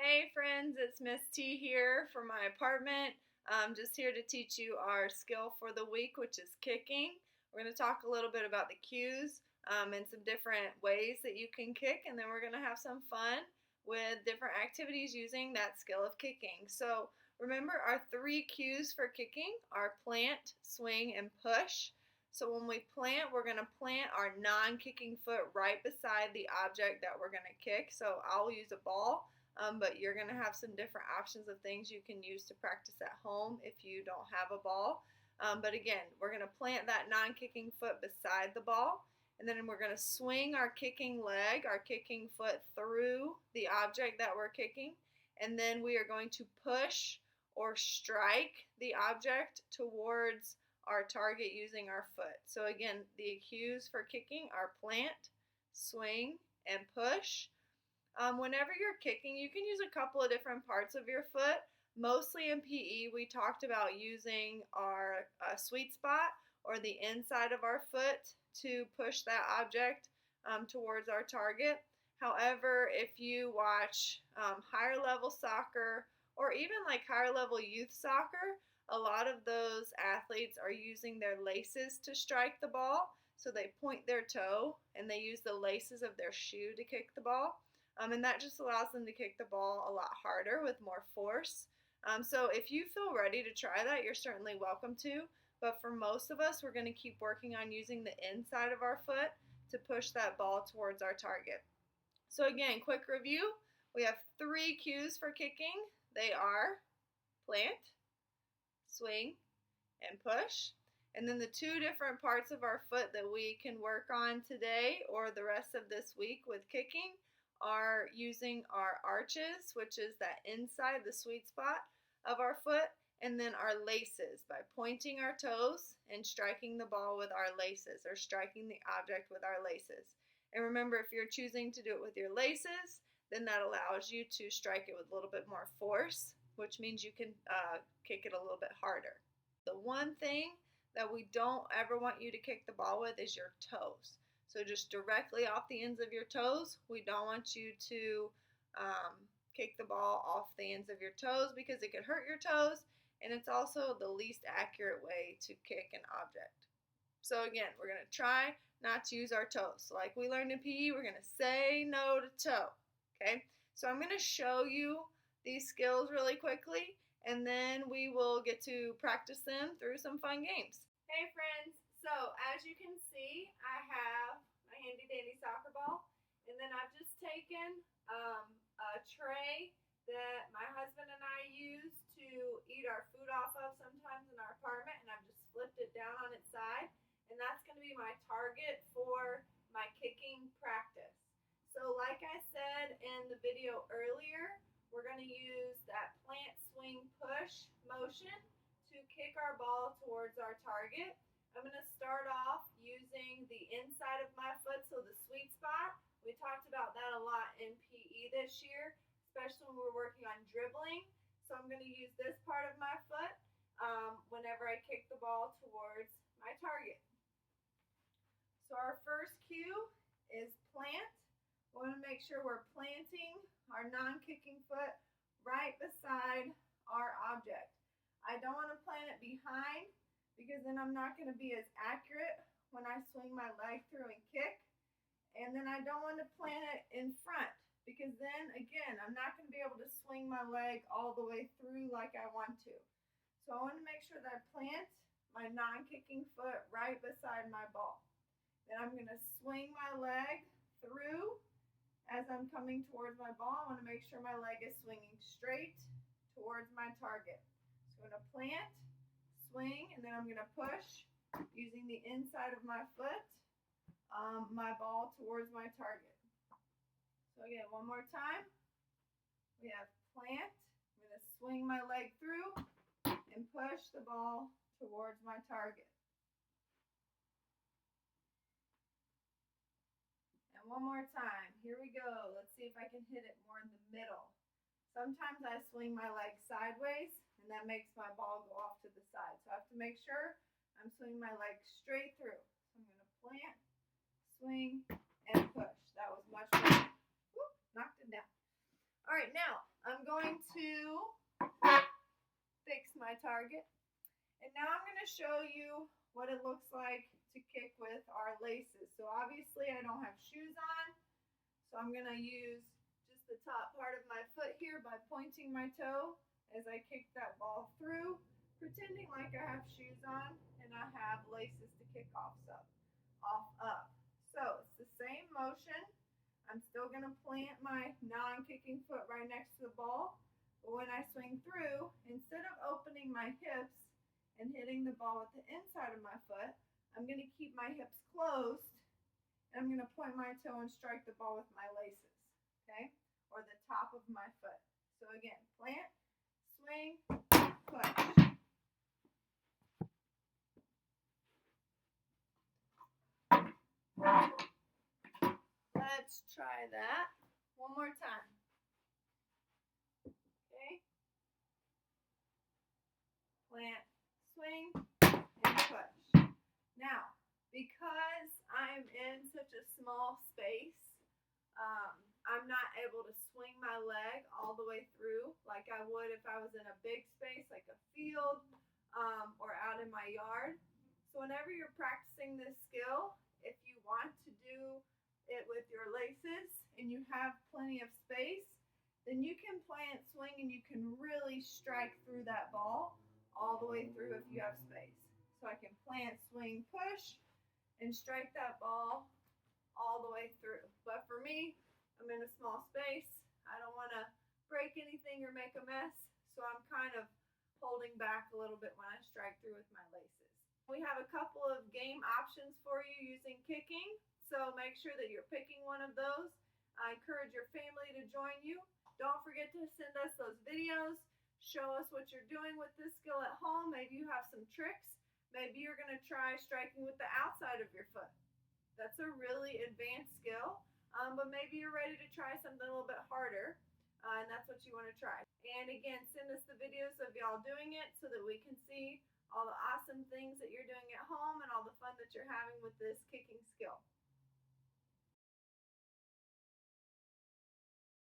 Hey friends, it's Miss T here from my apartment. I'm just here to teach you our skill for the week, which is kicking. We're going to talk a little bit about the cues and some different ways that you can kick, and then we're going to have some fun with different activities using that skill of kicking. So remember, our three cues for kicking are plant, swing, and push. So when we plant, we're going to plant our non-kicking foot right beside the object that we're going to kick. So I'll use a ball. But you're going to have some different options of things you can use to practice at home if you don't have a ball. But again, we're going to plant that non-kicking foot beside the ball, and then we're going to swing our kicking leg, our kicking foot through the object that we're kicking, and then we are going to push or strike the object towards our target using our foot. So again, the cues for kicking are plant, swing, and push. Whenever you're kicking, you can use a couple of different parts of your foot. Mostly in PE, we talked about using our sweet spot or the inside of our foot to push that object towards our target. However, if you watch higher level soccer or even like higher level youth soccer, a lot of those athletes are using their laces to strike the ball. So they point their toe and they use the laces of their shoe to kick the ball. And that just allows them to kick the ball a lot harder with more force. So if you feel ready to try that, you're certainly welcome to. But for most of us, we're going to keep working on using the inside of our foot to push that ball towards our target. So again, quick review. We have three cues for kicking. They are plant, swing, and push. And then the two different parts of our foot that we can work on today or the rest of this week with kicking are using our arches, which is that inside the sweet spot of our foot, and then our laces by pointing our toes and striking the ball with our laces or striking the object with our laces. And remember, if you're choosing to do it with your laces, then that allows you to strike it with a little bit more force, which means you can kick it a little bit harder. The one thing that we don't ever want you to kick the ball with is your toes. So just directly off the ends of your toes. We don't want you to kick the ball off the ends of your toes because it could hurt your toes, and it's also the least accurate way to kick an object. So again, we're going to try not to use our toes. So like we learned in PE, we're going to say no to toe. Okay? So I'm going to show you these skills really quickly, and then we will get to practice them through some fun games. Hey friends! So as you can see, I have my handy dandy soccer ball, and then I've just taken a tray that my husband and I use to eat our food off of sometimes in our apartment, and I've just flipped it down on its side, and that's going to be my target for my kicking practice. So like I said in the video earlier, we're going to use that plant, swing, push motion to kick our ball towards our target. I'm going to start off using the inside of my foot, so the sweet spot. We talked about that a lot in PE this year, especially when we're working on dribbling. So I'm going to use this part of my foot whenever I kick the ball towards my target. So our first cue is plant. We want to make sure we're planting our non-kicking foot right beside our object. I don't want to plant it behind, because then I'm not going to be as accurate when I swing my leg through and kick. And then I don't want to plant it in front, because then, again, I'm not going to be able to swing my leg all the way through like I want to. So I want to make sure that I plant my non-kicking foot right beside my ball. Then I'm going to swing my leg through as I'm coming towards my ball. I want to make sure my leg is swinging straight towards my target. So I'm going to plant, swing, and then I'm going to push using the inside of my foot, my ball towards my target. So again, one more time. We have plant. I'm going to swing my leg through and push the ball towards my target. And one more time. Here we go. Let's see if I can hit it more in the middle. Sometimes I swing my leg sideways, and that makes my ball go off to the side. So I have to make sure I'm swinging my leg straight through. So I'm going to plant, swing, and push. That was much better. Whoop, knocked it down. All right, now I'm going to fix my target. And now I'm going to show you what it looks like to kick with our laces. So obviously I don't have shoes on, so I'm going to use just the top part of my foot here by pointing my toe as I kick that ball through, pretending like I have shoes on and I have laces to kick off up. So it's the same motion. I'm still going to plant my non-kicking foot right next to the ball. But when I swing through, instead of opening my hips and hitting the ball with the inside of my foot, I'm going to keep my hips closed. And I'm going to point my toe and strike the ball with my laces, okay? Or the top of my foot. So again, plant, swing, push. Let's try that one more time. Okay. Plant, swing, and push. Now, because I'm in such a small space, I'm not able to swing my leg all the way through like I would if I was in a big space like a field or out in my yard. So whenever you're practicing this skill, if you want to do it with your laces and you have plenty of space, then you can plant, swing, and you can really strike through that ball all the way through if you have space. So I can plant, swing, push, and strike that ball all the way through. But for me, I'm in a small space. I don't want to break anything or make a mess, so I'm kind of holding back a little bit when I strike through with my laces. We have a couple of game options for you using kicking, so make sure that you're picking one of those. I encourage your family to join you. Don't forget to send us those videos. Show us what you're doing with this skill at home. Maybe you have some tricks. Maybe you're going to try striking with the outside of your foot. That's a really advanced skill, but maybe you're ready to try something a little bit harder, and that's what you want to try. And again, send us the videos of y'all doing it so that we can see all the awesome things that you're doing at home and all the fun that you're having with this kicking skill.